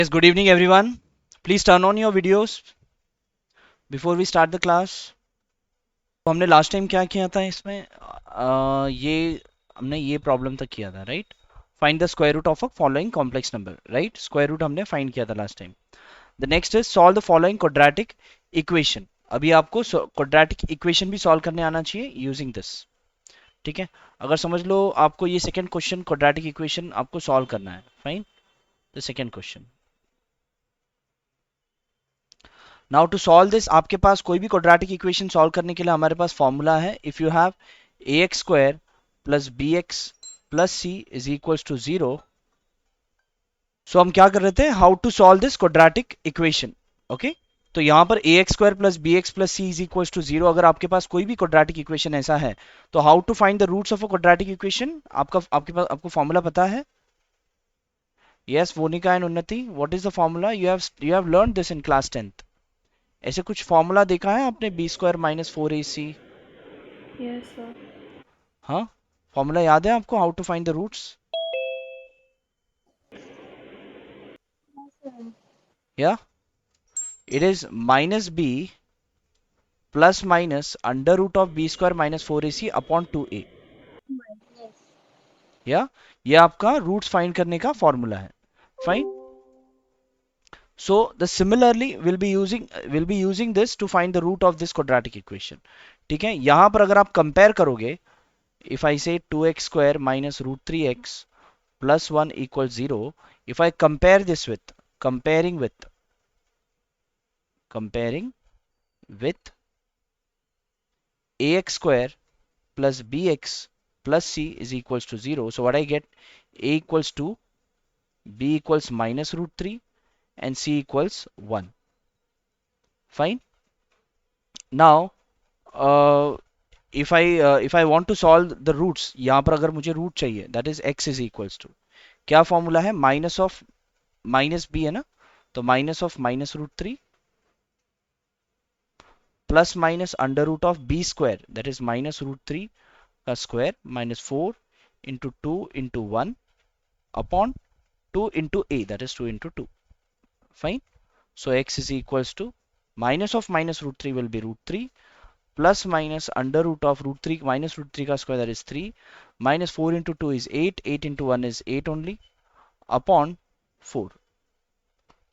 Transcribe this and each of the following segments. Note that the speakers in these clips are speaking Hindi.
Yes, good evening everyone. Please turn on your videos before we start the class. तो हमने लास्ट टाइम क्या किया था इसमें ये हमने ये प्रॉब्लम तक किया था, right? Find the square root of a following complex number, right? Square root हमने फाइंड किया था last time. The next is solve the following quadratic equation. अभी आपको क्वाड्रेटिक इक्वेशन भी सॉल्व करने आना चाहिए यूजिंग दिस. ठीक है, अगर समझ लो आपको ये सेकंड क्वेश्चन क्वाड्रेटिक इक्वेशन आपको सॉल्व करना है. Fine. The second question. Now to solve this, आपके पास कोई भी क्वाड्रेटिक इक्वेशन सॉल्व करने के लिए हमारे पास फॉर्मूला है. If you have a x square plus b x plus c is equals to zero. So हम क्या कर रहे थे, how to solve this quadratic equation. Okay, तो यहां पर a x square plus b x plus c is equals to zero. अगर आपके पास कोई भी क्वाड्रेटिक इक्वेशन ऐसा है तो how to find the roots of a quadratic equation, आपके पास आपको फॉर्मूला पता है? Yes, Vonika and Unnati, what is the formula? You have learn this in class 10th. ऐसे कुछ फॉर्मूला देखा है आपने? बी स्क्वायर माइनस फोर ए सी. Yes, sir. हाँ, फॉर्मूला याद है आपको, how to find the roots? Yes, sir. या it is minus B plus minus under root of B square minus four A C upon two A. Yes. या ये आपका रूट्स फाइंड करने का फॉर्मूला है. Fine. So the similarly will be using this to find the root of this quadratic equation. ठीक है, यहां पर अगर आप कंपेयर करोगे, if I say two x square minus root three x plus one equal zero. If I compare this with comparing with ax square plus bx plus c is equals to 0. So what I get, a equals 2, b equals minus root 3 and c equals 1. Fine. Now uh, if I want to solve the roots, यहाँ पर अगर मुझे root चाहिए, that is x is equals to क्या फॉर्मूला है? माइनस ऑफ माइनस बी है ना, तो minus of minus root three plus minus under root of B square, that is minus root three का square minus four into two into one upon two into a, that is two into two. Fine. So x is equals to minus of minus root three will be root three plus minus under root of root three minus root three का square, that is three minus four into two is eight, eight into one is eight only upon four.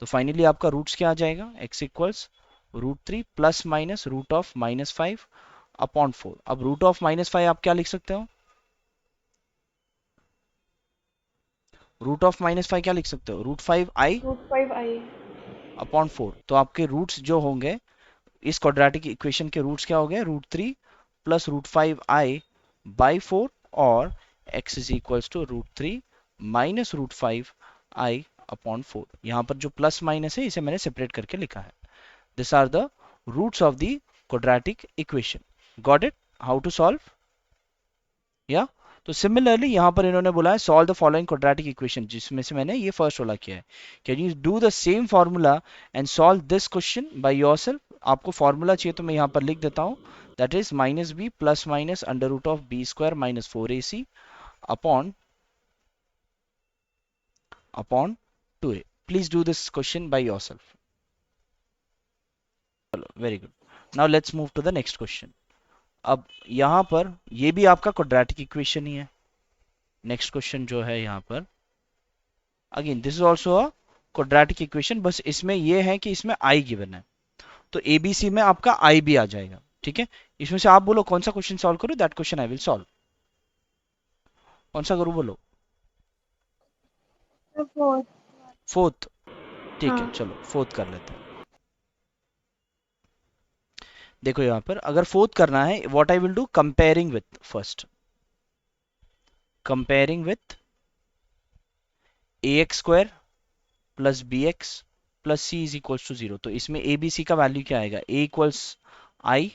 तो फाइनली आपका रूट्स क्या आ जाएगा? X equals root three plus minus root of minus five upon four. अब रूट ऑफ माइनस फाइव आप क्या लिख सकते हो? रूट ऑफ माइनस फाइव क्या लिख सकते हो? रूट फाइव आई Root 5i. Upon four. तो आपके रूट्स जो होंगे इस क्वाड्रेटिक इक्वेशन के रूट्स क्या हो गए? Root three plus root five i by four और x is equals to root three minus root five i upon four. यहाँ पर जो प्लस माइनस है इसे मैंने सेपरेट करके लिखा है. This are the roots of the quadratic equation. Got it? How to solve? या तो सिमिलरली यहां पर इन्होंने बोला है solve the following quadratic equation, जिसमें से मैंने ये फर्स्ट वाला किया है. Can you do the same formula and solve this question by yourself? आपको फॉर्मूला चाहिए तो मैं यहां पर लिख देता हूं, that is minus B plus minus under root of B square minus four A C upon upon two a. Please do this question by yourself. चलो, very good. Now let's move to the next question. अब यहां पर ये भी आपका क्वाड्रेटिक इक्वेशन ही है. नेक्स्ट क्वेश्चन जो है यहाँ पर, again this is also a quadratic equation, बस इसमें यह है कि इसमें आई गिवन है, तो एबीसी में आपका आई भी आ जाएगा. ठीक है, इसमें से आप बोलो कौन सा क्वेश्चन सॉल्व करो, that question I will solve. कौन सा करूँ बोलो? The fourth. फोर्थ. ठीक है, हाँ. चलो फोर्थ कर लेते हैं. देखो यहाँ पर अगर फोर्थ करना है, what I will do, comparing with, first comparing with a x square plus b x plus c is equals to zero. तो इसमें ए बी सी का वैल्यू क्या आएगा? A equals i,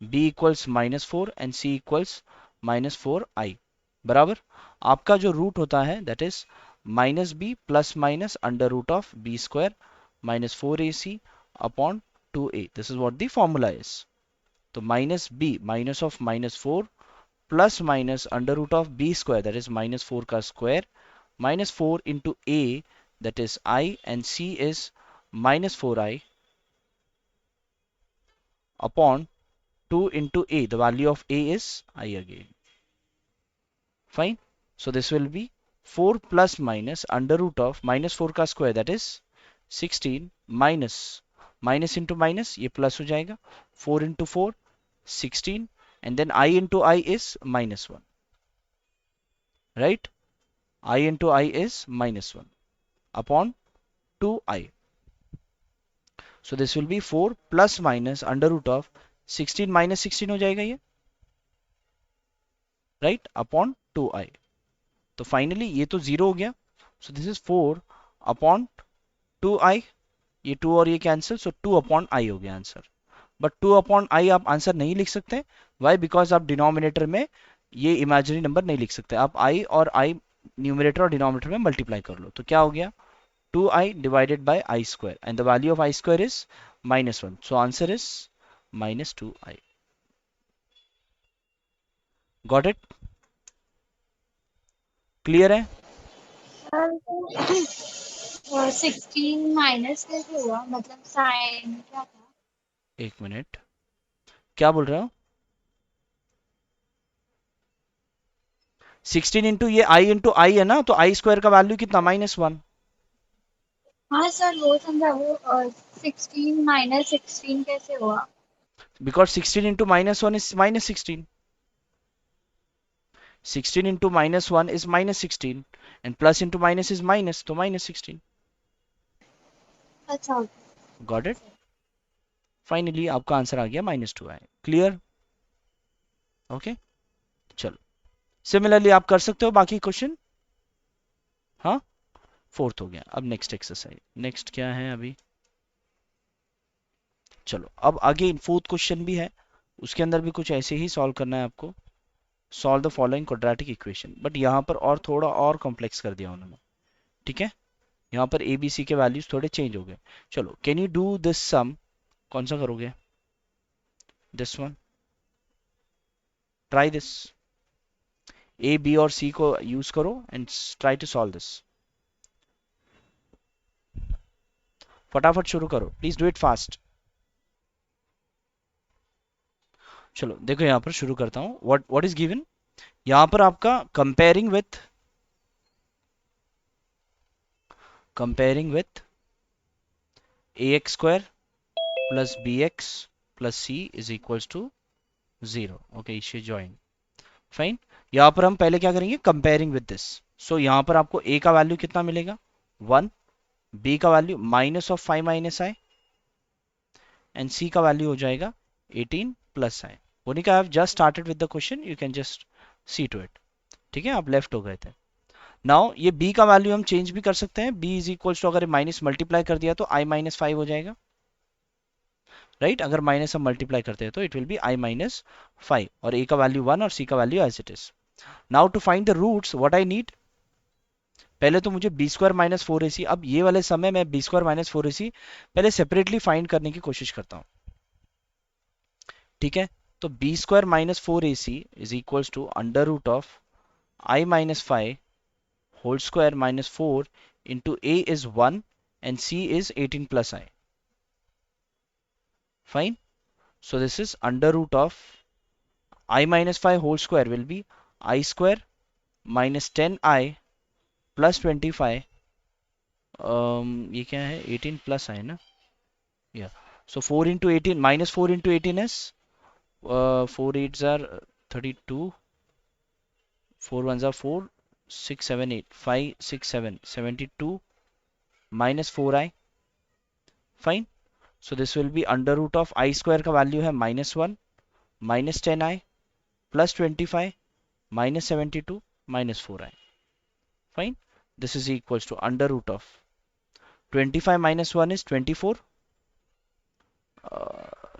b equals minus four and c equals minus four i. बराबर. आपका जो रूट होता है that is minus B plus minus under root of B square minus four A C upon two A. This is what the formula is. तो minus b minus of minus four plus minus under root of B square, that is minus four का square minus four into a, that is I, and C is minus 4I upon 2 into A. The value of A is I again. Fine. So this will be 4 plus minus under root of minus 4 का square, that is 16, minus minus into minus, ये plus हो जाएगा, 4 into 4 16, and then I into I is minus 1, right? I into I is minus 1 upon 2I. So this will be 4 plus minus under root of 16 minus 16 हो जाएगा ये, right, upon 2I. तो फाइनली ये तो 0 हो गया. सो दिस इज 4 अपॉन 2I. ये 2 और ये कैंसिल, सो 2 अपॉन I हो गया आंसर. बट 2 अपॉन I आप आंसर नहीं लिख सकते. वाई? बिकॉज आप डिनोमिनेटर में ये इमेजिनरी नंबर नहीं लिख सकते. आप I और I न्यूमिनेटर और डिनोमिनेटर में मल्टीप्लाई कर लो. तो क्या हो गया? 2I divided by I square, and the value of I square is minus 1. So answer is minus 2I. Got it? Clear है? सर 16 माइनस कैसे हुआ, मतलब साइन क्या था? एक मिनट, क्या बोल रहे हो? 16 इंटू ये I इंटू I है ना, तो I स्क्वायर का वैल्यू कितना? माइनस 1. हाँ सर वो समझा, वो 16 माइनस 16 कैसे हुआ? Because 16 into minus 1 is minus 16. 16 into minus 1 is minus 16, and plus into minus is minus, तो minus 16. अच्छा. Got it? फाइनली आपका आंसर आ गया minus 2I. क्लियर? ओके, चलो. सिमिलरली आप कर सकते हो बाकी क्वेश्चन. हाँ, फोर्थ हो गया. अब नेक्स्ट एक्सरसाइज. नेक्स्ट क्या है अभी? चलो अब आगे फोर्थ क्वेश्चन भी है, उसके अंदर भी कुछ ऐसे ही सॉल्व करना है आपको. Solve the following quadratic equation, but यहाँ पर और थोड़ा और कॉम्प्लेक्स कर दिया उन्होंने. ठीक है, यहाँ पर ए बी सी के वैल्यूज थोड़े चेंज हो गए. चलो, can you do this sum? कौन सा करोगे? This one. Try this. A B और सी को यूज करो and try to solve this. फटाफट शुरू करो, प्लीज डू इट फास्ट. चलो देखो, यहाँ पर शुरू करता हूँ. What is given? यहाँ पर आपका comparing with a x square plus b x plus c is equals to 0. Okay, इसे ज्वाइन. फाइन. यहाँ पर हम पहले क्या करेंगे? Comparing with this. सो यहाँ पर आपको a का वैल्यू कितना मिलेगा? 1. b का value minus of 5 minus i, and c का वैल्यू हो जाएगा 18 plus i. Monika, I have just started with the question, you can just see to it. ठीक है, आप लेफ्ट हो गए थे. नाउ ये b का वैल्यू हम चेंज भी कर सकते हैं. b इज इक्वल्स टू, अगर माइनस मल्टीप्लाई कर दिया तो i माइनस 5 हो जाएगा, राइट? अगर माइनस हम मल्टीप्लाई करते हैं तो it will be i minus 5, और a का वैल्यू 1 और c का value as it is. Now to find the roots, what I need, पहले तो मुझे बी स्क्वायर माइनस फोर ए सी, अब ये वाले समय मैं बी स्क्वायर माइनस फोर ए सी पहले सेपरेटली फाइंड करने की कोशिश करता हूँ. ठीक है, तो B square minus four A C is equals to under root of I minus 5 whole square minus 4 into A is 1 and c is 18 plus I. Fine. So this is under root of I minus 5 whole square will be I square minus 10I plus 25. ये क्या है? 18 plus I ना? Yeah. So 4 into 18 minus 4 into 18 is 4 8s are 32, 4 1s are 4, 6 7 8, 5 6 7 72 minus 4I. Fine. So this will be under root of I square का value है minus 1 minus 10I plus 25 minus 72 minus 4I. Fine. This is equals to under root of 25 minus 1 is 24.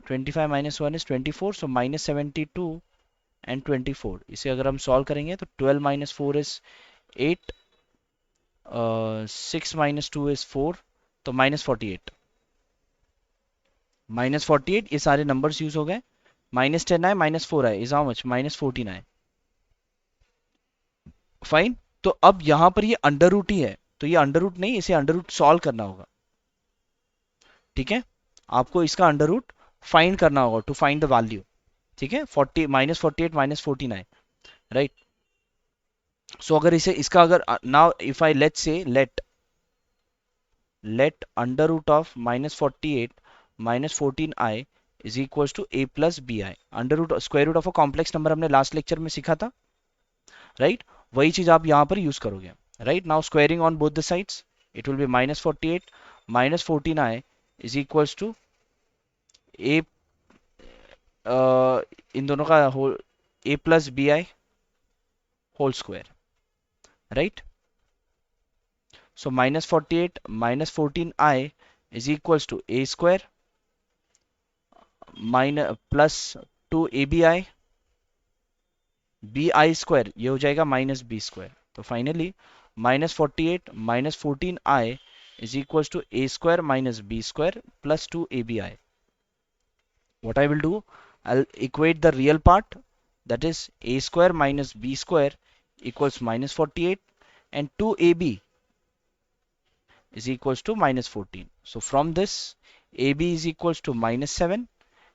25 minus 1 is 24. So minus 72 and 24. इसे अगर हम सॉल्व करेंगे तो 12 minus 4 is 8. 6 minus 2 is 4. तो minus 48. Minus 48, ये सारे नंबर्स यूज हो गए. Minus 10 आए, minus 4 आए, इज हाउ मच? Minus 14 आए. फाइन. तो अब यहां पर ये अंडर रूट ही है, तो ये अंडर रूट नहीं, इसे अंडर रूट सॉल्व करना होगा, ठीक है। आपको इसका अंडर रूट फाइंड करना होगा टू फाइंड द वैल्यू, ठीक है। 40 -48 -49, राइट। सो अगर इसे इसका अगर नाउ इफ आई लेट से let under root of -48 -14i is equals to a plus bi। Under root square root of a complex number हमने लास्ट लेक्चर में सीखा था, राइट। वही चीज आप यहां पर यूज करोगे, right. Now squaring on both the sides, it will be -48 -14i is equals to a, इन दोनों का whole a plus bi whole square, right. So -48 -14i is equals to a square minus plus 2abi bi square, ये हो जाएगा -b²। तो finally -48 -14i is equals to a square minus b square plus 2abi। What I will do, I'll equate the real part, that is a square minus b square equals -48 and 2ab is equals to -14. So from this, AB is equals to -7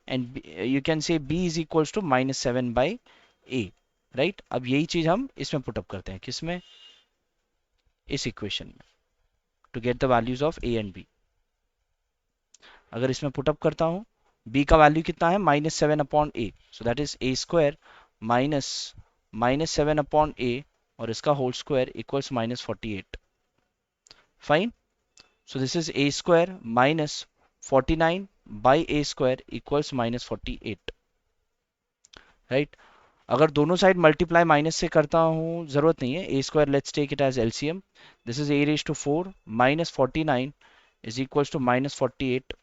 and you can say B is equals to -7 by A, right? अब यही चीज हम इसमें पुट अप करते हैं, किसमें, इस इक्वेशन में, to get the values of A and B। अगर इसमें पुट अप करता हूं, B का वैल्यू कितना है, -7/A, so that is A square minus -7/A और इसका whole square equals -48। Fine. So this is a square minus 49 by a square equals -48, right? अगर दोनों साइड मल्टीप्लाई माइनस से करता हूँ, जरूरत नहीं है, a square let's take it as LCM, this is a raised to 4 minus 49 is equals to -48,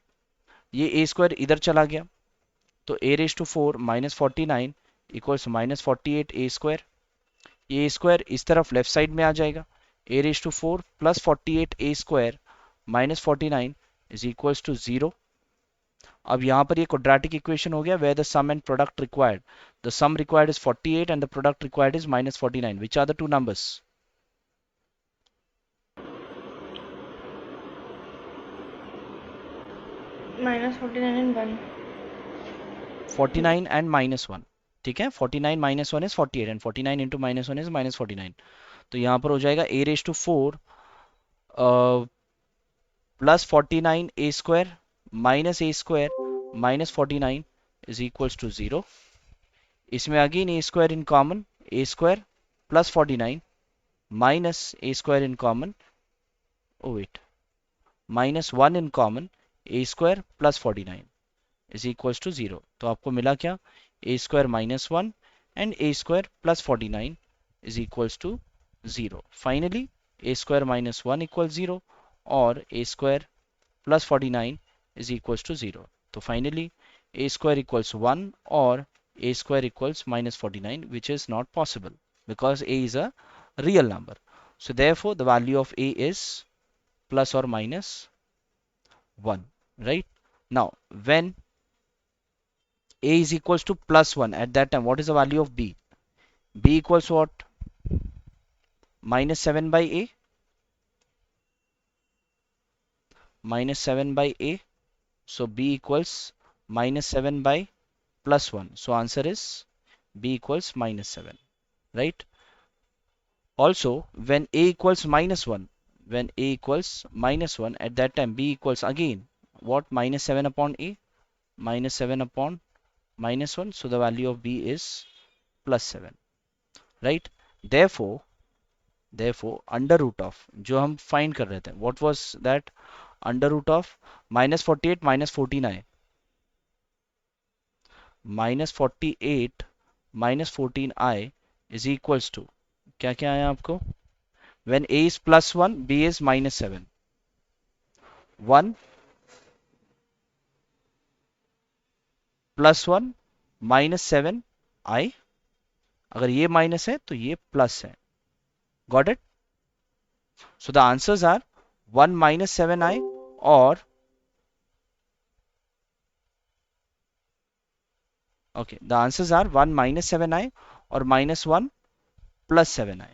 ये a square इधर चला गया, तो a raised to 4 minus 49 equals -48 a square, ये a square इस तरफ लेफ्ट साइड में आ जाएगा, a raised to 4 plus 48 a square minus 49 is equals to 0। अब यहाँ पर ये क्वाड्रेटिक इक्वेशन हो गया where the sum and product required, the sum required is 48 and the product required is -49। Which are the two numbers? -49 and 1। 49 and -1, ठीक है। 49 -1 इज 48 एंड 49 इंटू -1 इज -49। तो यहाँ पर हो जाएगा a raise to 4 plus 49 a square minus a square minus 49 is equals to 0। इसमें again a square in common, a square plus 49 minus a square in common, oh wait, minus 1 in common, a square plus 49 is equals to 0। तो आपको मिला क्या, a square minus 1 and a square plus 49 is equals to 0। Finally, a square minus 1 equals 0 और a square plus 49 is equals to 0। तो finally, a square equals 1 or a square equals -49, which is not possible because a is a real number. So therefore, the value of a is plus or minus 1, right? Now, when a is equals to +1, at that time, what is the value of b? B equals what? -7 by a, -7 by a. So b equals -7 by +1. So answer is b equals -7, right? Also, when a equals -1, when a equals -1, at that time b equals again what? -7 upon a, -7 upon -1. So the value of b is +7, right? Therefore, under root of जो हम फाइंड कर रहे थे, what was that? Under root of -48 -14i, -48 -14i is equals to, क्या क्या आया आपको? When a is +1, b is -7, 1 +1 -7 i, अगर ये माइनस है तो ये प्लस है। Got it? So the answers are 1 -7i or okay, the answers are 1 -7i or -1 +7i,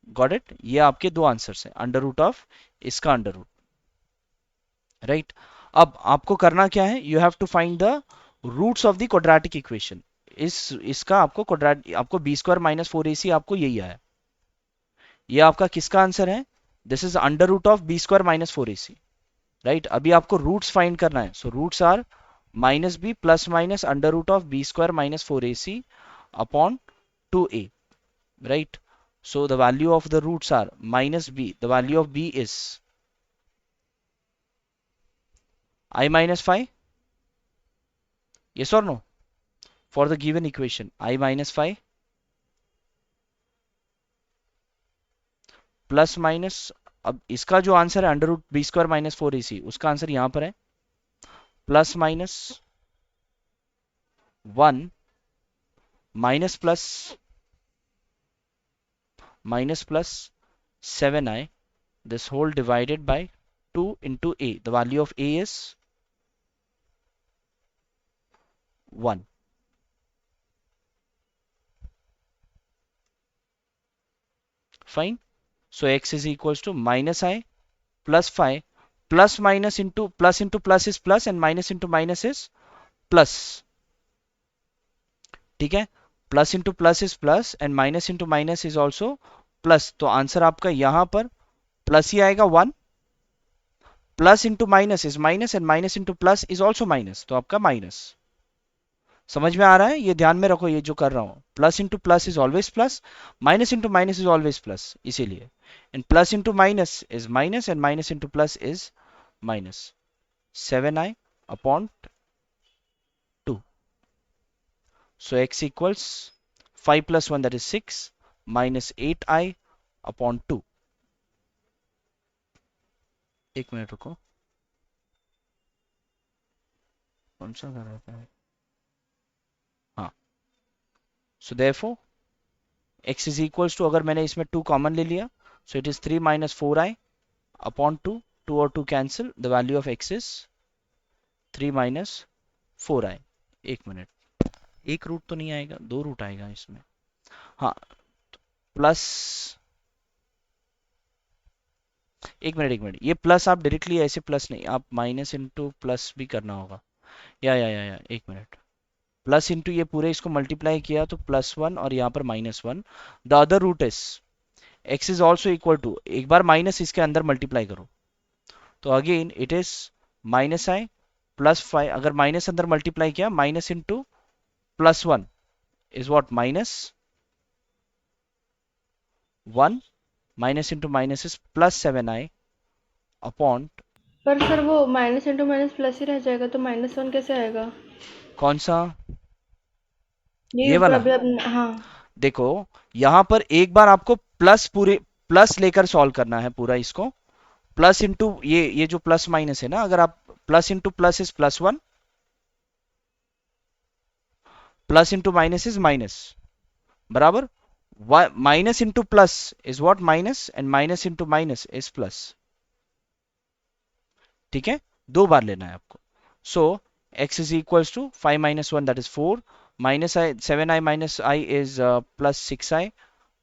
got it? ये आपके दो आंसर्स हैं, अंडर रूट ऑफ इसका अंडर रूट, राइट? अब आपको करना क्या है, you have to find the roots of the quadratic equation. इसका आपको आपको बी स्क्वायर माइनस फोर ए सी आपको यही आया, ये आपका किसका आंसर है? This is under root of B square minus four A C, right? अभी आपको रूट्स फाइंड करना है, so roots are minus B plus minus under root of B square minus four A C upon two A, right? So the value of the roots are minus b. The value of b is I minus 5. Yes or no? For the given equation, I minus 5 plus minus, अब इसका जो आंसर है under root b square minus four ए सी, उसका आंसर यहां पर है plus minus 1 minus plus minus plus 7i, this whole divided by 2 into a. The value of a is 1. Fine. So x is equals to minus I plus 5 plus minus into plus is plus and minus into minus is plus. ठीक है, plus into plus is plus and minus into minus is also plus, तो आंसर आपका यहां पर प्लस ही आएगा 1, plus into minus is minus and minus into plus is also minus, तो आपका माइनस। समझ में आ रहा है? ये ध्यान में रखो, ये जो कर रहा हूं, plus into plus is always plus, minus into minus is always plus, इसीलिए and plus into minus is minus and minus into plus is minus 7i upon 2. So x equals 5 plus 1 that is 6 minus 8i upon 2. एक मिनट रुको, कौन सा कर रहा है? हाँ, so therefore x is equals to, अगर मैंने इसमें 2 कॉमन ले लिया, so it is 3 minus 4i upon 2, 2 और 2 cancel, the value of x is 3 minus 4i. एक मिनट, एक रूट तो नहीं आएगा, दो रूट आएगा इसमें, हाँ, प्लस, एक मिनट, ये प्लस आप डायरेक्टली ऐसे प्लस नहीं, आप माइनस इंटू प्लस भी करना होगा, या एक मिनट, प्लस इंटू ये पूरे इसको मल्टीप्लाई किया तो प्लस 1 और यहाँ पर minus 1, the other root is x is also equal to, एक बार माइनस इसके अंदर मल्टीप्लाई करो तो again it is minus I plus 5, अगर माइनस अंदर मल्टीप्लाई किया minus into plus 1 is what, minus 1 minus into minus is plus 7i upon, पर सर वो माइनस इंटू माइनस प्लस ही रह जाएगा, तो माइनस वन कैसे आएगा? कौन सा? ये ये ऊपर वाला? अभी अपने, हाँ। देखो यहां पर एक बार आपको प्लस पूरे प्लस लेकर सॉल्व करना है पूरा इसको, प्लस इंटू ये जो प्लस माइनस है ना, अगर आप plus into plus is plus 1, plus into minus is minus, बराबर, minus into plus is what, minus, and minus into minus is plus, ठीक है, दो बार लेना है आपको। So x is equals to 5 minus 1 that is 4, minus i 7i minus i is plus 6i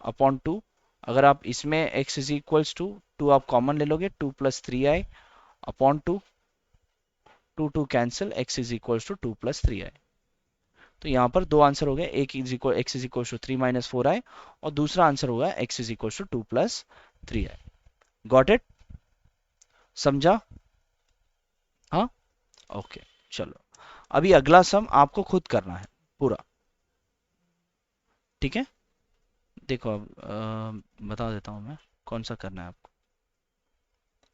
upon 2, अगर आप इसमें x इज इक्वल्स टू 2 आप कॉमन ले लोगे, 2 plus 3i upon 2, 2 cancel, x is equals to 2 plus 3i। तो यहाँ पर दो आंसर हो गए, एक is equal x is equals to 3 minus 4i और दूसरा आंसर होगा x is equals to 2 plus 3i। Got it? समझा? हाँ, ओके, चलो अभी अगला सम आपको खुद करना है पूरा, ठीक है? देखो अब बता देता हूं मैं कौन सा करना है आपको।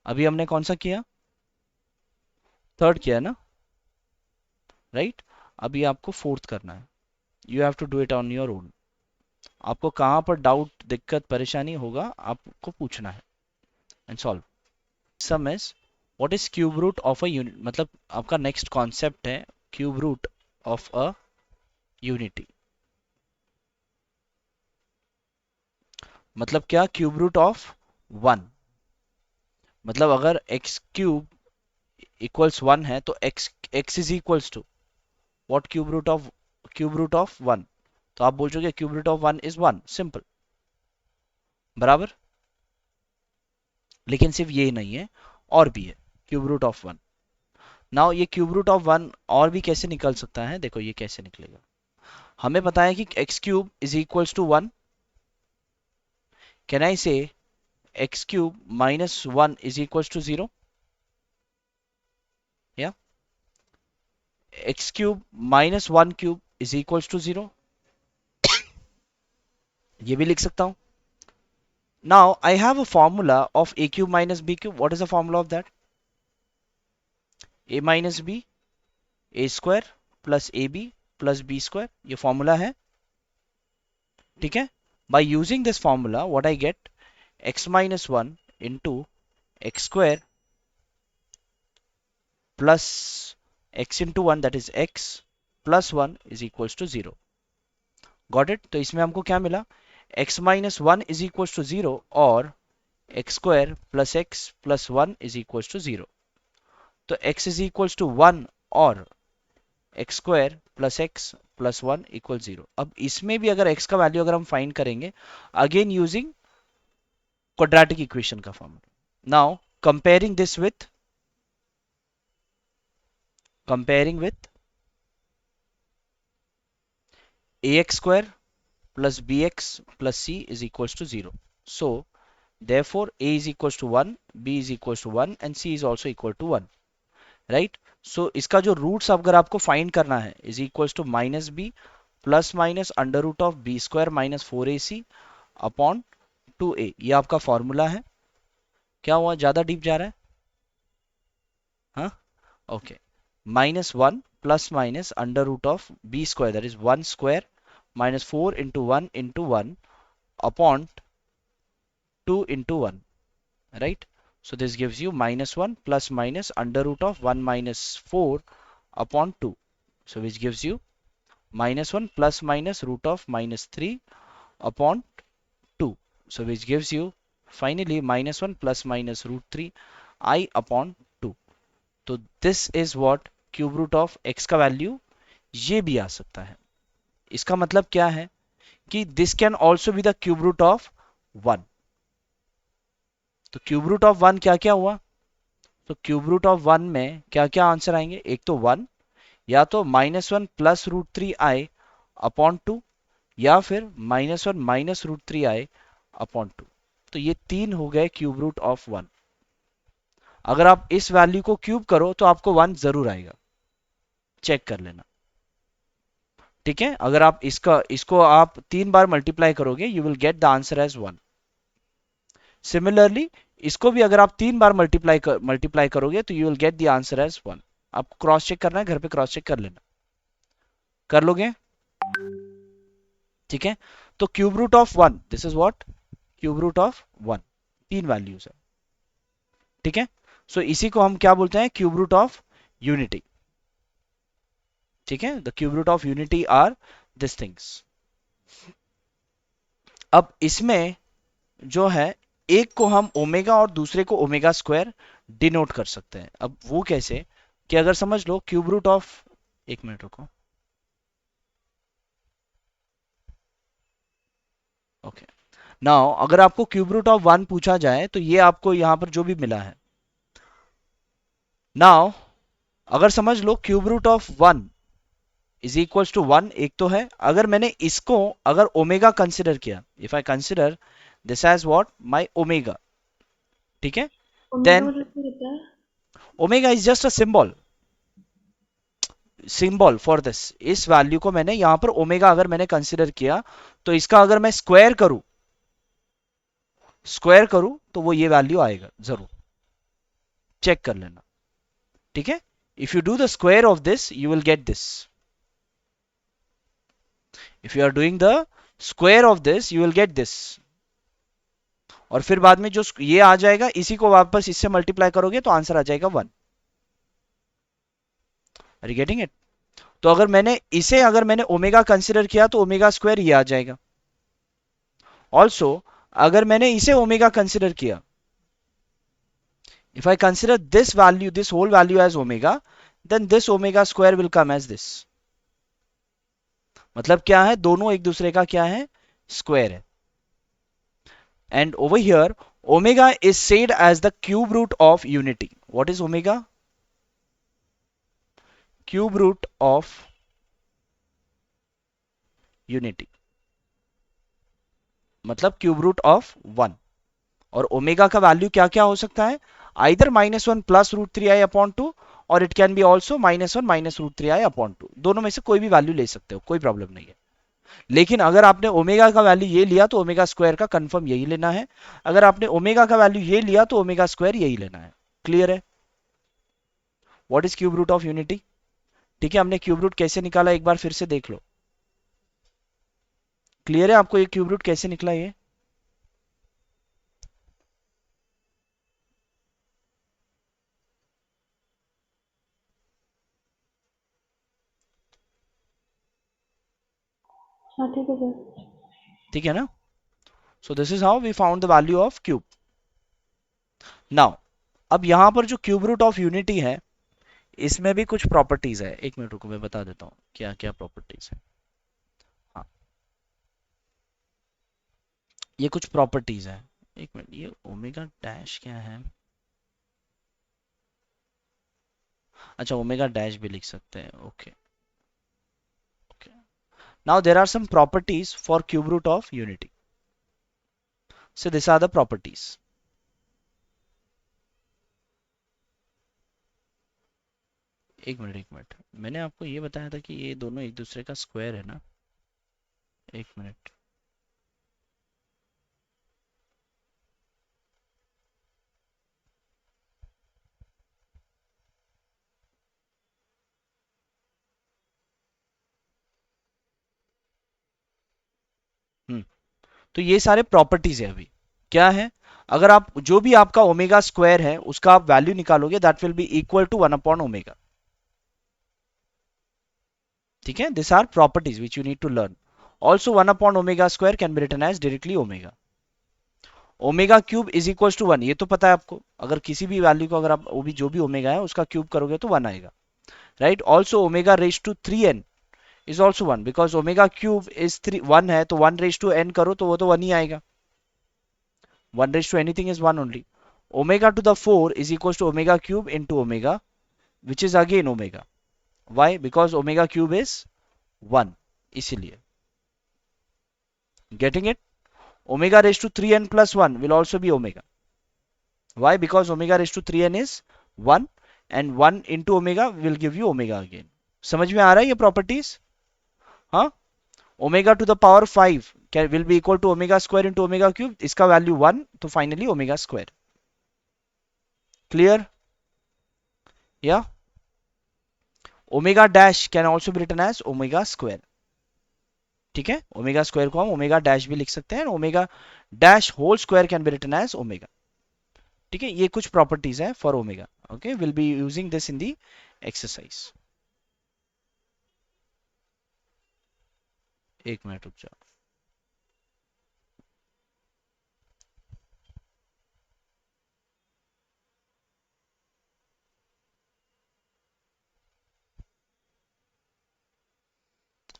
अभी हमने कौन सा किया? थर्ड किया ना, राइट? अभी आपको फोर्थ करना है, you have to do it on your own. आपको कहाँ पर डाउट, दिक्कत, परेशानी होगा आपको पूछना है and solve. Some is what is cube root of a unit, मतलब आपका नेक्स्ट कॉन्सेप्ट है cube root of a unity. मतलब क्या? क्यूब रूट ऑफ 1, मतलब अगर एक्स क्यूब इक्वल्स 1 है तो x is equals to what, cube root of 1, तो आप बोल चुके cube root of 1 is 1, simple. बराबर। लेकिन सिर्फ ये नहीं है, और भी है, क्यूब रूट ऑफ 1। नाउ ये क्यूब रूट ऑफ 1 और भी कैसे निकल सकता है, देखो ये कैसे निकलेगा। हमें पता है कि x cube is equals to 1। Can I say x cube minus 1 is equals to 0, या x cube minus 1 cube is equals to 0, ये भी लिख सकता हूं। Now I have a formula of a cube minus b cube. What is the formula of that? A minus b, a square plus ab plus b square. ये formula है, ठीक है। By using this formula, what I get? X minus 1 into x square plus x into 1, that is x plus 1 is equals to 0. Got it? तो इसमें हमको क्या मिला? x minus 1 is equals to 0 और x square plus x plus 1 is equals to 0. तो x is equals to 1 और x square plus x plus 1 equal 0। अब इसमें भी अगर x का वैल्यू अगर हम फाइंड करेंगे, अगेन यूजिंग क्वाड्रेटिक इक्वेशन का formula. Now comparing this with ax square plus bx plus c is equals to 0. So therefore a is equals to 1, b is equals to 1 and c is also equal to 1, right. So इसका जो रूट्स अगर आपको फाइंड करना है, is equals to minus B plus minus under root of B square minus 4ac upon 2a, ये आपका फॉर्मूला है। क्या हुआ, ज्यादा डीप जा रहा है? हाँ, okay. Minus 1 plus minus under root of B square, that is 1 square minus 4 into 1 into 1 upon 2 into 1, right? So this gives you minus 1 plus minus under root of 1 minus 4 upon 2. So which gives you minus 1 plus minus root of minus 3 upon 2. So which gives you finally minus 1 plus minus root 3 I upon 2. तो this is what cube root of x का वैल्यू ये भी आ सकता है। इसका मतलब क्या है कि this can also be the cube root of 1। तो क्यूब रूट ऑफ 1 क्या क्या हुआ? तो क्यूब रूट ऑफ 1 में क्या क्या आंसर आएंगे? एक तो 1, या तो माइनस 1 प्लस रूट 3 आई अपॉन 2, या फिर माइनस 1 माइनस रूट 3 आई अपॉन 2। तो ये तीन हो गए क्यूब रूट ऑफ 1। अगर आप इस वैल्यू को क्यूब करो तो आपको 1 जरूर आएगा, चेक कर लेना, ठीक है। अगर आप इसको आप 3 बार मल्टीप्लाई करोगे, you will get the answer as 1। Similarly इसको भी अगर आप 3 बार मल्टीप्लाई करोगे तो you will get the answer as 1। आपको क्रॉस चेक करना है, घर पे क्रॉस चेक कर लेना, कर लोगे, ठीक है। तो cube root of 1, this is what, cube root of 1, तीन वैल्यूज है, ठीक है। सो इसी को हम क्या बोलते हैं? क्यूब रूट ऑफ यूनिटी, ठीक है। The cube root of unity are this things. अब इसमें जो है, एक को हम ओमेगा और दूसरे को ओमेगा स्क्वायर डिनोट कर सकते हैं। अब वो कैसे कि अगर समझ लो क्यूब रूट ऑफ, एक मिनट रुको, ओके। नाउ अगर आपको क्यूब रूट ऑफ 1 पूछा जाए तो ये आपको यहां पर जो भी मिला है। नाउ अगर समझ लो cube root of 1 is equals to 1, एक तो है। अगर मैंने इसको अगर ओमेगा कंसिडर किया, if I consider this as what, my omega, ठीक है, ओमेगा देन मतलब क्या होता है? Omega is just a symbol for this. इस वैल्यू को मैंने यहां पर ओमेगा अगर मैंने कंसिडर किया, तो इसका अगर मैं स्क्वायर करूं तो वो ये वैल्यू आएगा, जरूर चेक कर लेना, ठीक है। If you do the square of this you will get this. If you are doing the square of this you will get this, और फिर बाद में जो ये आ जाएगा, इसी को वापस इससे मल्टीप्लाई करोगे तो आंसर आ जाएगा 1। Are you getting it? तो अगर मैंने ओमेगा कंसिडर किया तो ओमेगा स्क्वायर ये आ जाएगा। ऑल्सो अगर मैंने इसे ओमेगा कंसिडर किया, if I consider this value, this whole value as omega, then this omega square will come as this। मतलब क्या है, दोनों एक दूसरे का क्या है, स्क्वायर है। And over here, omega is said as the cube root of unity. What is omega? Cube root of unity, मतलब क्यूब रूट ऑफ 1. और ओमेगा का वैल्यू क्या क्या हो सकता है? Either -1 plus root 3i upon 2, और it can be also -1 minus root 3i upon 2. दोनों में से कोई भी वैल्यू ले सकते हो, कोई प्रॉब्लम नहीं है. लेकिन अगर आपने ओमेगा का वैल्यू ये लिया तो ओमेगा स्क्वायर का कंफर्म यही लेना है. अगर आपने ओमेगा का वैल्यू ये लिया तो ओमेगा स्क्वायर यही लेना है. क्लियर है? What is cube root of unity? ठीक है, हमने क्यूब रूट कैसे निकाला एक बार फिर से देख लो. क्लियर है आपको ये क्यूब रूट कैसे निकला ये? हाँ ठीक है सर। ठीक है ना? So this is how we found the value of cube. Now अब यहां पर जो क्यूब रूट ऑफ यूनिटी है, इसमें भी कुछ प्रॉपर्टीज है. एक मिनट रुको, मैं बता देता हूँ क्या क्या प्रॉपर्टीज है. हाँ, ये कुछ प्रॉपर्टीज है. एक मिनट, ये ओमेगा डैश क्या है? अच्छा, ओमेगा डैश भी लिख सकते हैं. Okay okay. Now there are some properties for cube root of unity. So this are the properties. एक मिनट, मैंने आपको ये बताया था कि ये दोनों एक दूसरे का स्क्वायर है ना. एक मिनट. तो ये सारे प्रॉपर्टीज है. अभी क्या है? अगर आप जो भी आपका ओमेगा स्क्वायर है उसका आप वैल्यू निकालोगे, that will be equal to 1 upon omega. ठीक है, this are properties which you need to learn. Also 1 upon omega square can be written as directly omega. Omega cube is equal to 1, ये तो पता है आपको. अगर किसी भी वैल्यू को अगर आप वो भी जो भी ओमेगा है उसका क्यूब करोगे तो 1 आएगा. Right. Also omega raise to 3n is also 1, because omega cube is 1 है, तो 1 रेज टू n करो तो वो तो 1 ही आएगा. 1 raised to anything is 1 only. Omega to the 4 is equals to omega cube into omega, which is again omega. Why? Because omega cube is 1. इसीलिए. Getting it? Omega raised to 3n plus 1 will also be omega. Why? Because omega raised to 3n is 1, and 1 into omega will give you omega again. समझ में आ रहा है ये प्रॉपर्टीज? हाँ. Omega to the power 5 will be equal to omega square into omega cube. इसका वैल्यू 1, तो finally omega square. Clear? Yeah. Omega dash can also be written as omega square. ठीक है, ओमेगा स्क्वायर को हम ओमेगा डैश भी लिख सकते हैं. Omega dash whole square can be written as omega. ठीक है, ये कुछ प्रॉपर्टीज है for omega. Okay, will be using this in the exercise. एक मिनट रुक जाओ.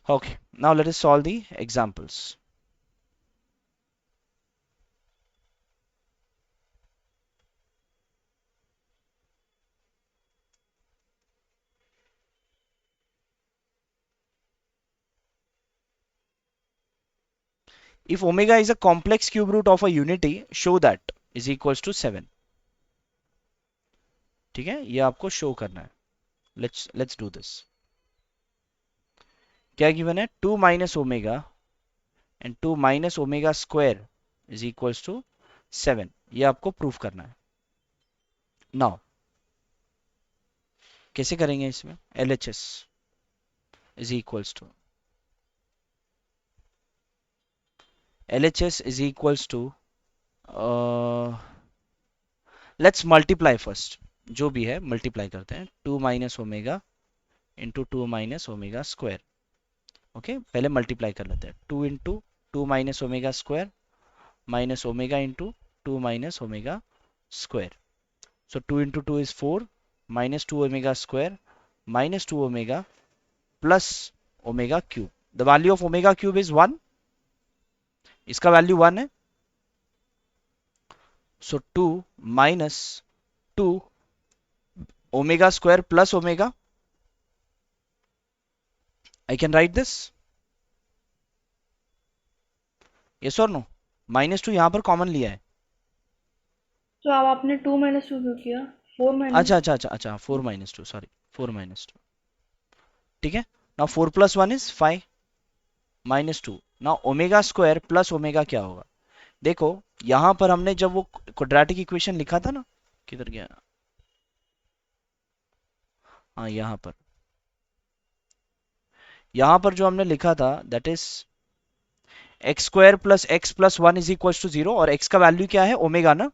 Okay, now let us solve the examples. If omega is a complex cube root of a unity, show that is equals to 7. ठीक है, ये आपको शो करना है. Let's do this. क्या गिवन है? 2 minus omega and 2 minus omega square is equals to 7. ये आपको प्रूफ करना है. नाउ कैसे करेंगे इसमें? LHS is equals to LHS is equals to let's multiply first. जो भी है मल्टीप्लाई करते हैं. 2 minus omega into 2 minus omega square. Okay, पहले मल्टीप्लाई कर लेते हैं. 2 into 2 minus omega square minus omega into 2 minus omega square. So 2 into 2 is 4, minus 2 omega square minus 2 omega plus omega cube. The value of omega cube is 1. इसका वैल्यू 1 है. So 2 minus 2 omega square plus omega. I can write this. Yes or no? -2 यहां पर कॉमन लिया है. तो अब आपने 2 माइनस 2 क्यों किया? 4 माइनस अच्छा अच्छा अच्छा अच्छा 4 minus 2, सॉरी 4 minus 2. ठीक है. Now 4 plus 1 is 5 minus 2. Now omega square plus omega क्या होगा? देखो यहां पर हमने जब वो क्वाड्रेटिक इक्वेशन लिखा था ना, किधर गया? हाँ यहां पर जो हमने लिखा था that is X square plus 1 is equal to 0, और x का वैल्यू क्या है? ओमेगा ना.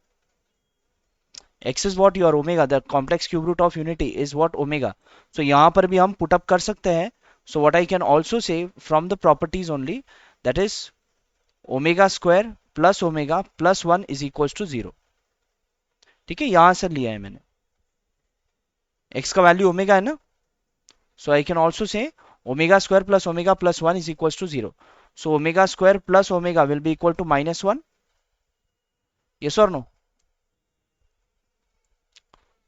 x is what your omega, the complex cube root of unity is what omega. So यहाँ पर भी हम put up कर सकते हैं. So what I can also say from the properties only, that is omega square plus omega plus 1 is equals to 0. ठीक है, यहां से लिया है मैंने. x का वैल्यू ओमेगा है ना. So I can also say omega square plus 1 is equals to 0. So omega square plus omega will be equal to -1. Yes or no?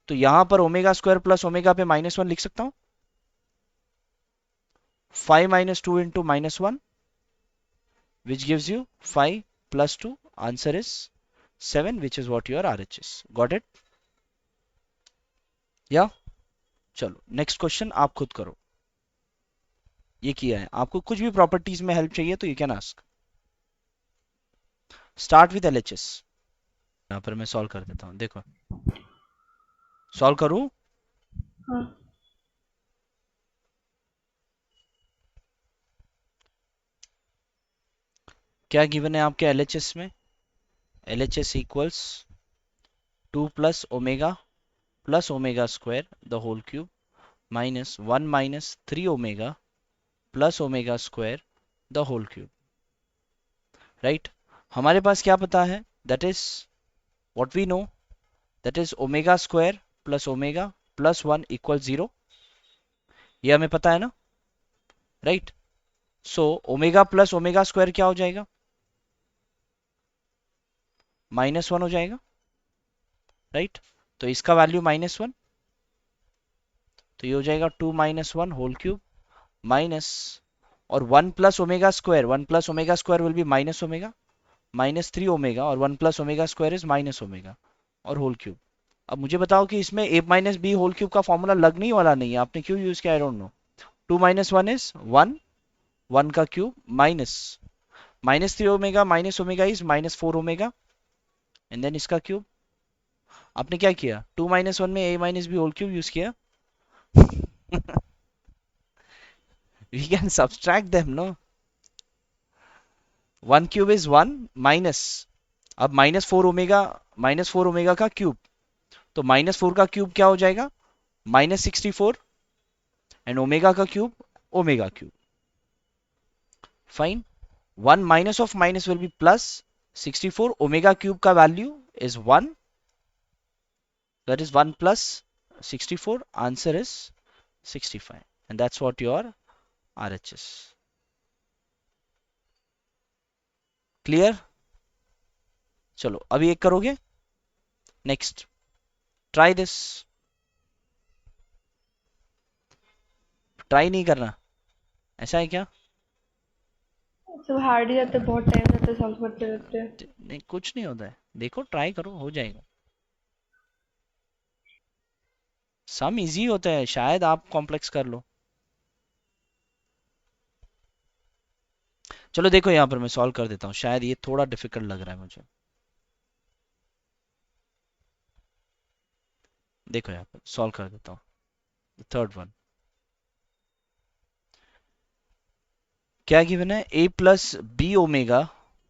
तो यहां पर ओमेगा स्क्वायर प्लस ओमेगा पे -1 लिख सकता हूं. 5 minus 2 into -1, which gives you 5 plus 2. Answer is 7, which is what your RHS. Got it? या चलो नेक्स्ट क्वेश्चन आप खुद करो. ये किया है. आपको कुछ भी प्रॉपर्टीज में हेल्प चाहिए तो you can ask. Start with LHS. यहाँ पर मैं सॉल्व कर देता हूँ. देखो सॉल्व करूं. हाँ. क्या गिवन है आपके LHS में? LHS equals 2 plus omega square the whole cube minus 1 minus 3 omega plus omega square the whole cube. Right? हमारे पास क्या पता है? That is what we know, that is omega square plus omega plus 1 equals 0. ये हमें पता है ना. Right? So omega plus omega square क्या हो जाएगा? -1 हो जाएगा. Right? तो इसका वैल्यू -1, तो ये हो जाएगा 2 minus 1 whole cube माइनस, और 1 plus omega square will be minus omega, -3 omega, और 1 plus omega square is minus omega और होल क्यूब. अब मुझे बताओ कि इसमें a minus b होल क्यूब का फॉर्मूला लगने ही वाला नहीं है. आपने क्यों यूज किया? I don't know. 2 minus 1 is 1, 1 का cube minus -3 omega minus omega is -4 omega, and then इसका क्यूब. आपने क्या किया? 2 minus 1 में a minus b whole cube use किया. We can subtract them, no? 1 cube is 1 minus, अब -4 ओमेगा का क्यूब, तो -4 का क्यूब क्या हो जाएगा? -64, एंड ओमेगा का cube omega cube. Fine. 1 minus of minus will be plus 64. Omega cube का value is 1. That is 1 plus 64. Answer is 65. And that's what your RHS. Clear? चलो अभी एक करोगे. Next. Try this. Try नहीं करना. ऐसा है क्या? सब हार्ड ही जाते, बहुत टाइम जाता है सॉल्व करते रहते. नहीं, कुछ नहीं होता है. देखो ट्राई करो, हो जाएगा. सम इजी होता है, शायद आप कॉम्प्लेक्स कर लो. चलो देखो यहां पर मैं सॉल्व कर देता हूं. शायद ये थोड़ा डिफिकल्ट लग रहा है मुझे. देखो यहां पर सॉल्व कर देता हूं. थर्ड वन क्या गिवन है? a plus B omega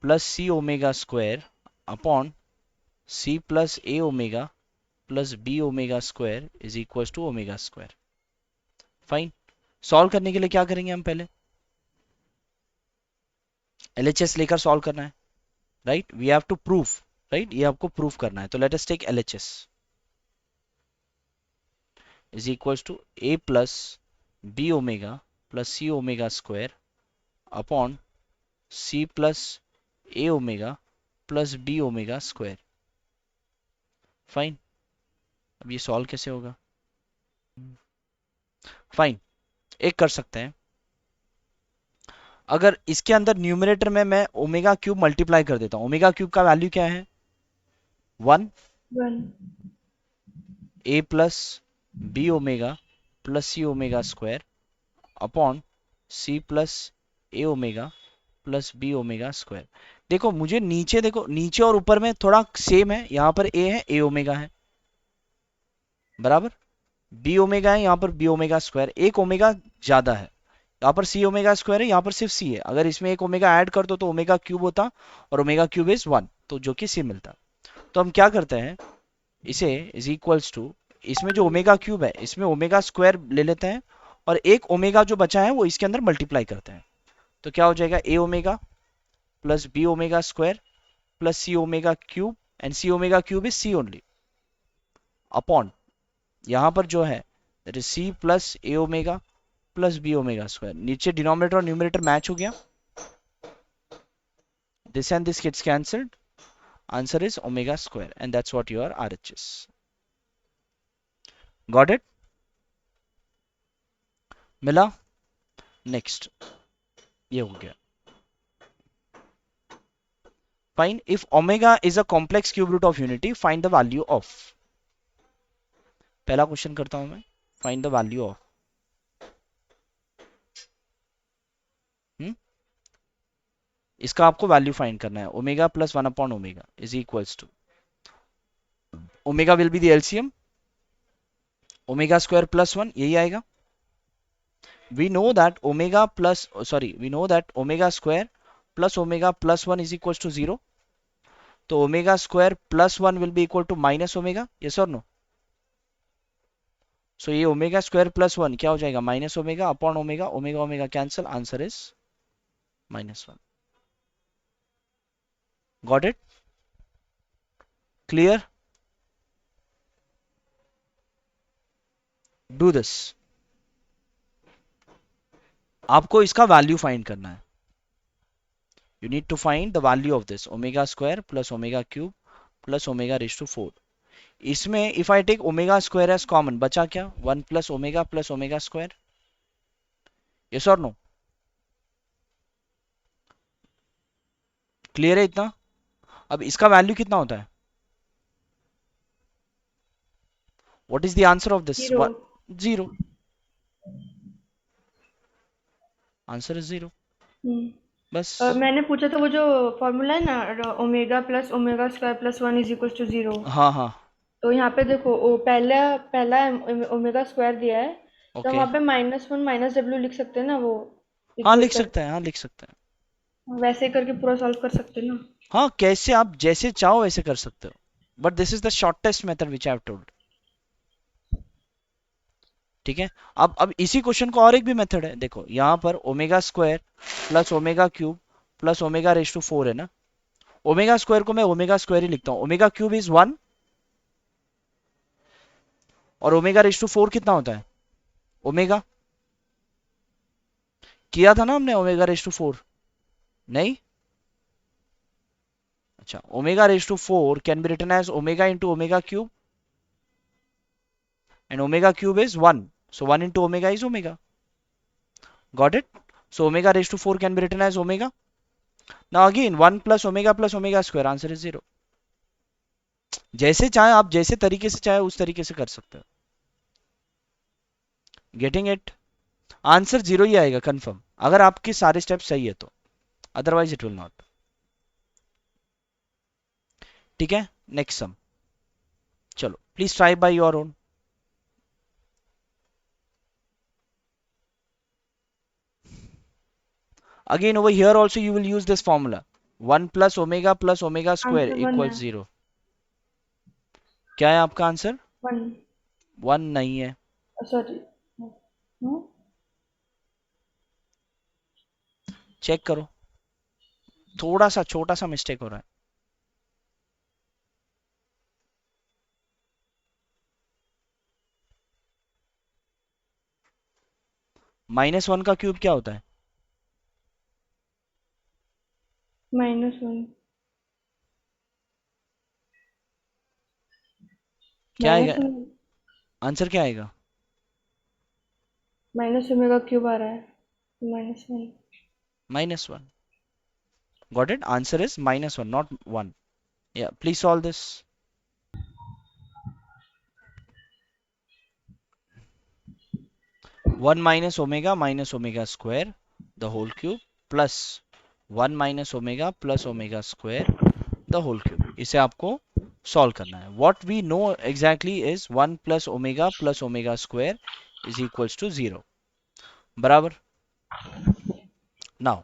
plus C omega square upon c plus A omega plus B omega square is equal to omega square. Fine. Solve करने के लिए क्या करेंगे हम? पहले LHS लेकर सॉल्व करना है. Right? We have to prove. Right? ये आपको प्रूफ करना है. तो let us take LHS is equal to a plus B omega plus C omega square upon c plus A omega plus B omega square. Fine, अब ये सॉल्व कैसे होगा? फाइन, एक कर सकते हैं, अगर इसके अंदर न्यूमरेटर में मैं ओमेगा क्यूब मल्टीप्लाई कर देता हूँ, ओमेगा क्यूब का वैल्यू क्या है? 1 1 a plus B omega plus C omega square upon c plus A omega plus B omega square. देखो मुझे नीचे, देखो नीचे और ऊपर में थोड़ा सेम है, यहाँ पर ए है, ए ओमेगा है, बराबर, बी ओमेगा है, यहाँ पर बी ओमेगा स्क्वायर, एक ओमेगा ज्यादा है, यहाँ पर सी ओमेगा स्क्वायर है, यहाँ पर सिर्फ सी है, अगर इसमें एक ओमेगा ऐड कर दो तो ओमेगा क्यूब होता, और ओमेगा क्यूब इज 1, तो जो कि सी मिलता। तो हम क्या करते हैं, इसे इज इक्वल्स टू, इसमें जो ओमेगा क्यूब है इसमें ओमेगा स्क्वायर ले लेते हैं, और एक ओमेगा जो बचा है वो इसके अंदर मल्टीप्लाई करते हैं, तो क्या हो जाएगा, a omega plus B omega square plus C omega cube, and c omega cube is c only, upon यहां पर जो है that is c plus A omega plus B omega square, नीचे डिनोमिनेटर और न्यूमरेटर मैच हो गया, this and this gets cancelled, answer is omega square, and that's what your RHS. Got it? मिला? Next, ये हो गया। Fine, if omega is a complex cube root of unity, find the value of, पहला क्वेश्चन करता हूं मैं, find the value of, इसका आपको वैल्यू फाइंड करना है, omega plus 1 upon omega is equals to, omega will be the LCM, omega square plus 1 यही आएगा, we know that omega plus, we know that omega square plus omega plus 1 is equals to 0, तो omega square plus 1 will be equal to minus omega, yes और नो? सो ये ओमेगा स्क्वायर प्लस 1 क्या हो जाएगा, minus omega upon omega, omega omega cancel, answer is -1। Got it? Clear? Do this, आपको इसका वैल्यू फाइंड करना है, you need to find the value of this omega square plus omega cube plus omega raised to 4। इसमें if I take omega square as common, बचा क्या, 1 plus omega square, yes or no? Clear है इतना? अब इसका वैल्यू कितना होता है, what is the answer of this? 0 0, answer is 0, बस। मैंने पूछा था वो जो फॉर्मूला है ना, omega plus omega square plus 1 is equal to 0, हाँ हाँ, तो यहाँ पे देखो वो पहला पहला ओमेगा स्क्वायर दिया है, तो ओके, वहाँ पे -1 माइनस डब्ल्यू लिख सकते हैं ना, वो हाँ इक्वेट लिख कर, सकते हैं, हाँ लिख सकते हैं, वैसे करके पूरा सॉल्व कर सकते हैं ना। हाँ कैसे आप जैसे चाहो वैसे कर सकते हो, but this is the shortest method which I have told. ठीक है, अब इसी क्वेश्चन का और एक भी मेथड है, देखो यहाँ पर omega square plus omega cube plus omega raise to 4 है ना, ओमेगा स्क्वायर को मैं ओमेगा स्क्वायर ही लिखता हूँ, ओमेगा क्यूब इज 1, और ओमेगा रेस टू 4 कितना होता है, ओमेगा, किया था ना हमने ओमेगा रेस टू 4, नहीं? अच्छा, omega raise to 4 can be written as omega into omega cube, and omega cube is 1, so 1 into omega is omega. Got it? So omega raised to 4 can be written as omega. Now again 1 plus omega square, answer is 0। जैसे चाहे आप, जैसे तरीके से चाहे उस तरीके से कर सकते हो। Getting it? आंसर 0 ही आएगा कंफर्म, अगर आपके सारे स्टेप सही है तो, अदरवाइज इट विल नॉट। ठीक है, नेक्स्ट सम, चलो please try by your own. Again over here also you will use this formula, 1 plus omega square answer 1 है, equals 0। क्या है आपका आंसर? 1, 1 नहीं है, सॉरी, चेक करो, थोड़ा सा छोटा सा मिस्टेक हो रहा है। -1 का क्यूब क्या होता है? -1 क्या आएगा माइनस आंसर? क्या आएगा? माइनस ओमेगा क्यूब आ रहा है, -1। -1. Got it? Answer is -1, not 1. Yeah, please solve this. One minus omega square the whole cube plus 1 minus omega plus omega square the whole cube. इसे आपको सॉल्व करना है. What we know exactly is 1 plus omega square is equals to 0. बराबर. Now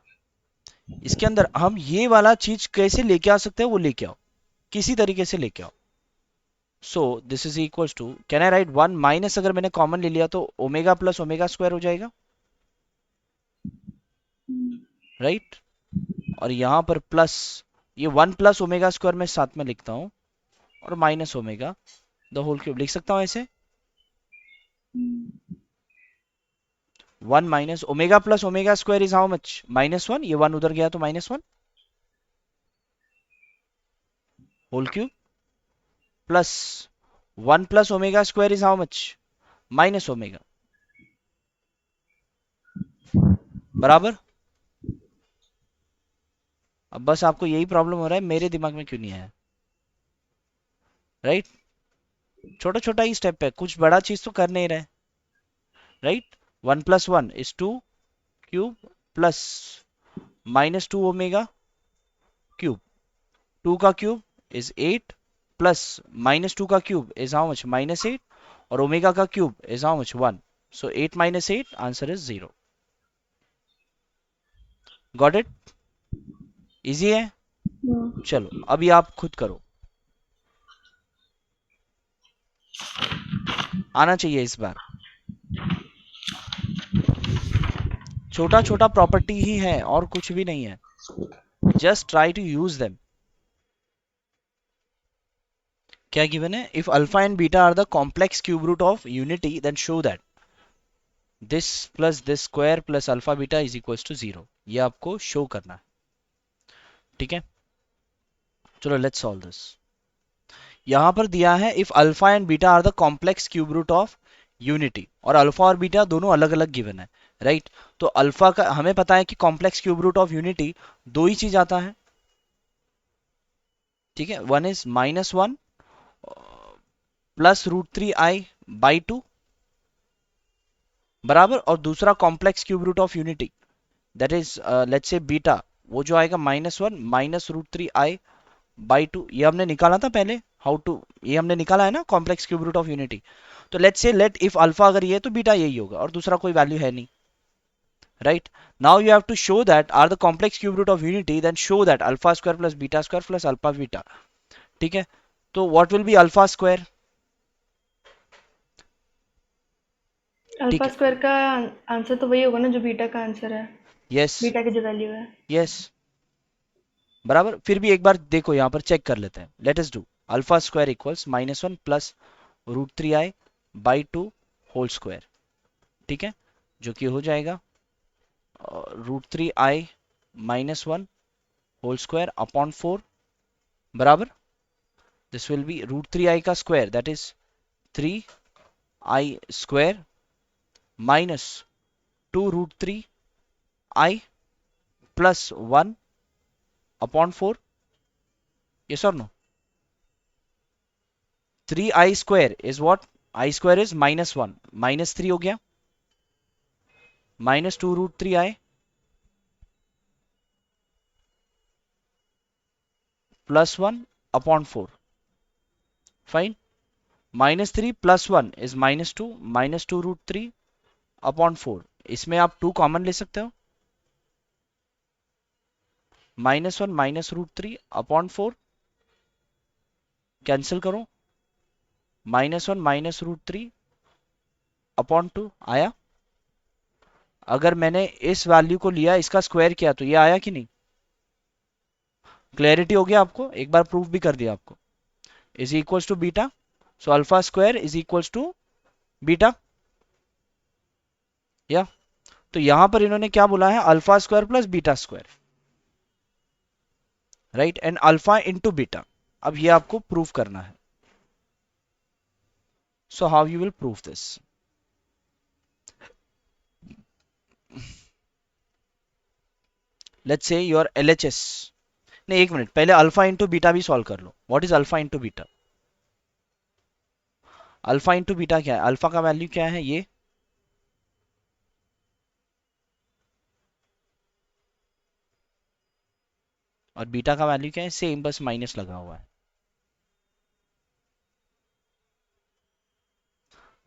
इसके अंदर हम ये वाला चीज कैसे लेके आ सकते हैं, वो लेके आओ, किसी तरीके से लेके आओ. So this is equals to, can I write 1 minus, अगर मैंने कॉमन ले लिया तो ओमेगा प्लस ओमेगा स्क्वायर हो जाएगा, राइट? और यहां पर प्लस, ये 1 प्लस ओमेगा स्क्वायर में साथ में लिखता हूं, और minus omega the whole cube लिख सकता हूं ऐसे. 1 minus omega plus omega square is how much? -1. ये 1 उधर गया तो -1 whole cube plus 1 plus omega square is how much? Minus omega. बराबर. अब बस आपको यही प्रॉब्लम हो रहा है, मेरे दिमाग में क्यों नहीं आया, राइट? छोटा छोटा ही स्टेप है, कुछ बड़ा चीज तो कर नहीं रहे, right? 1 plus 1 is 2 cube plus -2 omega cube. 2 का क्यूब is 8 plus -2 का क्यूब is how much? -8. और ओमेगा का cube is how much? 1. So 8 minus 8, answer is 0. Got it? Easy है. चलो अभी आप खुद करो, आना चाहिए इस बार. छोटा छोटा प्रॉपर्टी ही है और कुछ भी नहीं है. Just try to use them. क्या गिवन है? If alpha and beta are the complex cube root of unity then show that this plus this square plus alpha beta is equals to 0. ये आपको शो करना है, ठीक है? चलो लेट्स सॉल्व दिस. यहां पर दिया है if alpha and beta are the complex cube root of unity, और अल्फा और बीटा दोनों अलग अलग गिवन है, राइट? तो अल्फा का हमें पता है कि complex cube root of unity दो ही चीज आता है, ठीक है? वन इज -1 प्लस √3i/2 बराबर, और दूसरा complex cube root of unity that is let's say beta, वो जो आएगा -1 माइनस √3i/2. ये हमने निकाला था पहले, हाउ टू, ये हमने निकाला है ना complex cube root of unity. तो let's say let if alpha अगर ये है तो बीटा यही होगा, और दूसरा कोई वैल्यू है नहीं, right? Now you have to show that are the complex cube root of unity, then show that alpha square plus beta square plus alpha beta, ठीक है? तो what will be alpha square? Alpha square का आंसर तो वही होगा ना जो बीटा का आंसर है, यस बीटा की जो वैल्यू है. यस, बराबर. फिर भी एक बार देखो, यहां पर चेक कर लेते हैं. Let us do alpha square equals -1 plus √3i/2 whole square, ठीक है? जो कि हो जाएगा √3i -1 होल स्क्वायर अपॉन 4 बराबर. दिस विल बी √3i का square that is 3i square minus 2√3i plus 1 upon 4. yes or no? 3i square is what? I square is -1, -3 हो गया, -2 √3i plus 1 upon 4. Fine. -3 plus 1 is -2, -2 √3 upon 4. इसमें आप 2 कॉमन ले सकते हो, -1 माइनस √3 अपॉन 4 कैंसिल करो, -1 माइनस √3 अपॉन 2 आया. अगर मैंने इस वैल्यू को लिया, इसका स्क्वायर किया, तो ये आया कि नहीं? क्लैरिटी हो गया आपको? एक बार प्रूफ भी कर दिया आपको. Is equals to beta, so alpha square is equals to beta, या तो यहां पर इन्होंने क्या बोला है? Alpha square plus beta square, right? And alpha into beta. अब ये आपको प्रूफ करना है. So how you will prove this? Let's say your LHS, नहीं एक मिनट, पहले अल्फा इंटू बीटा भी सॉल्व कर लो. What is alpha into beta? Alpha into beta क्या है? अल्फा का वैल्यू क्या है? ये और बीटा का वैल्यू क्या है? सेम, बस माइनस लगा हुआ है.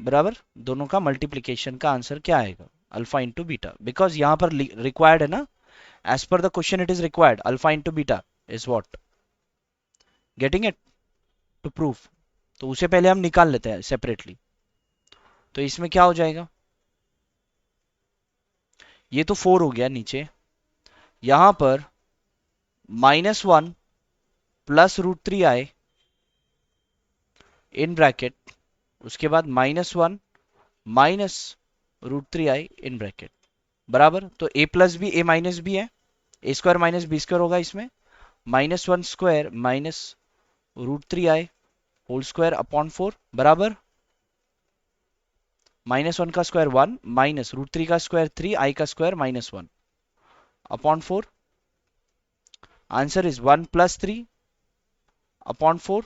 बराबर. दोनों का मल्टीप्लीकेशन का आंसर क्या आएगा? अल्फा इंटू बीटा, बिकॉज यहां पर रिक्वायर्ड है ना, as per the question it is required. Alpha into beta is what? Getting it? To prove. तो उसे पहले हम निकाल लेते हैं सेपरेटली. तो इसमें क्या हो जाएगा? ये तो 4 हो गया नीचे. यहां पर -1 प्लस √3i इन ब्रैकेट, उसके बाद -1 माइनस √3i इन ब्रैकेट. बराबर. तो a plus b a minus b है, a square minus b square होगा इसमें. -1 square minus √3i whole square upon 4. बराबर. -1 का स्क्वायर 1 माइनस √3 का स्क्वायर 3 i का square -1 upon 4. Answer is 1 plus 3 upon 4.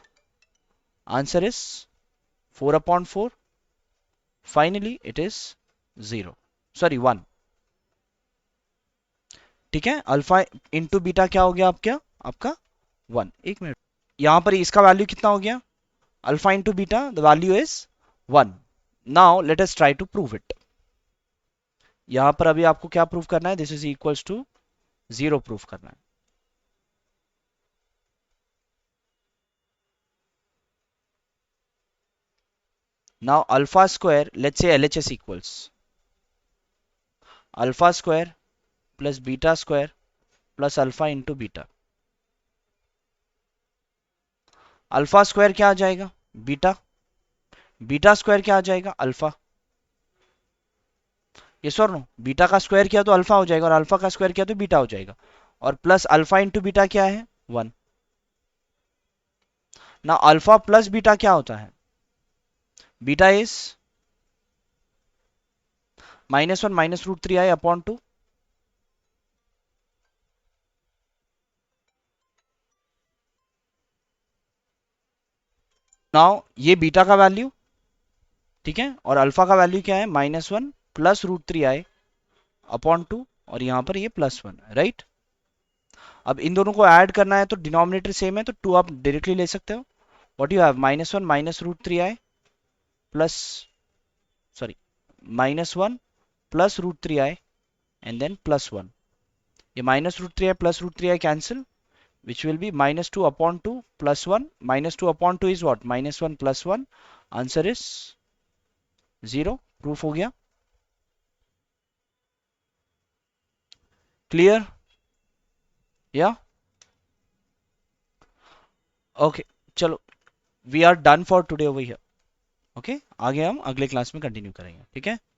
Answer is 4 upon 4. Finally it is 0, sorry 1. ठीक है. अल्फा इंटू बीटा क्या हो गया आपका 1. एक मिनट, यहां पर इसका वैल्यू कितना हो गया? Alpha into beta, the value is 1. Now let us try to prove it. यहां पर अभी आपको क्या प्रूव करना है? This is equals to 0 prove करना है. Now alpha square, let's say LHS equals alpha square plus beta square plus alpha into beta. Alpha square क्या आ जाएगा? बीटा. बीटा स्क्वायर क्या आ जाएगा? अल्फा. यस और नो? बीटा का स्क्वायर किया तो अल्फा हो जाएगा, और अल्फा का स्क्वायर किया तो बीटा हो जाएगा. और प्लस अल्फा इंटू बीटा क्या है? 1. ना अल्फा प्लस बीटा क्या होता है? Beta is -1 minus √3i upon 2. Now ये बीटा का वैल्यू, ठीक है, और अल्फा का वैल्यू क्या है? -1 प्लस √3i अपॉन 2, और यहां पर ये +1, राइट. अब इन दोनों को ऐड करना है तो डिनोमिनेटर सेम है, तो 2 आप डायरेक्टली ले सकते हो. What you have? -1 minus √3i plus, sorry, -1 plus √3i and then +1. ये -√3i plus √3i cancel, which will be -2 upon 2 plus 1. -2 upon 2 is what? -1 plus 1. Answer is 0. Proof हो गया. Clear? Yeah? Okay. चलो, we are done for today over here. Okay? आगे हम अगले क्लास में कंटिन्यू करेंगे. ठीक है?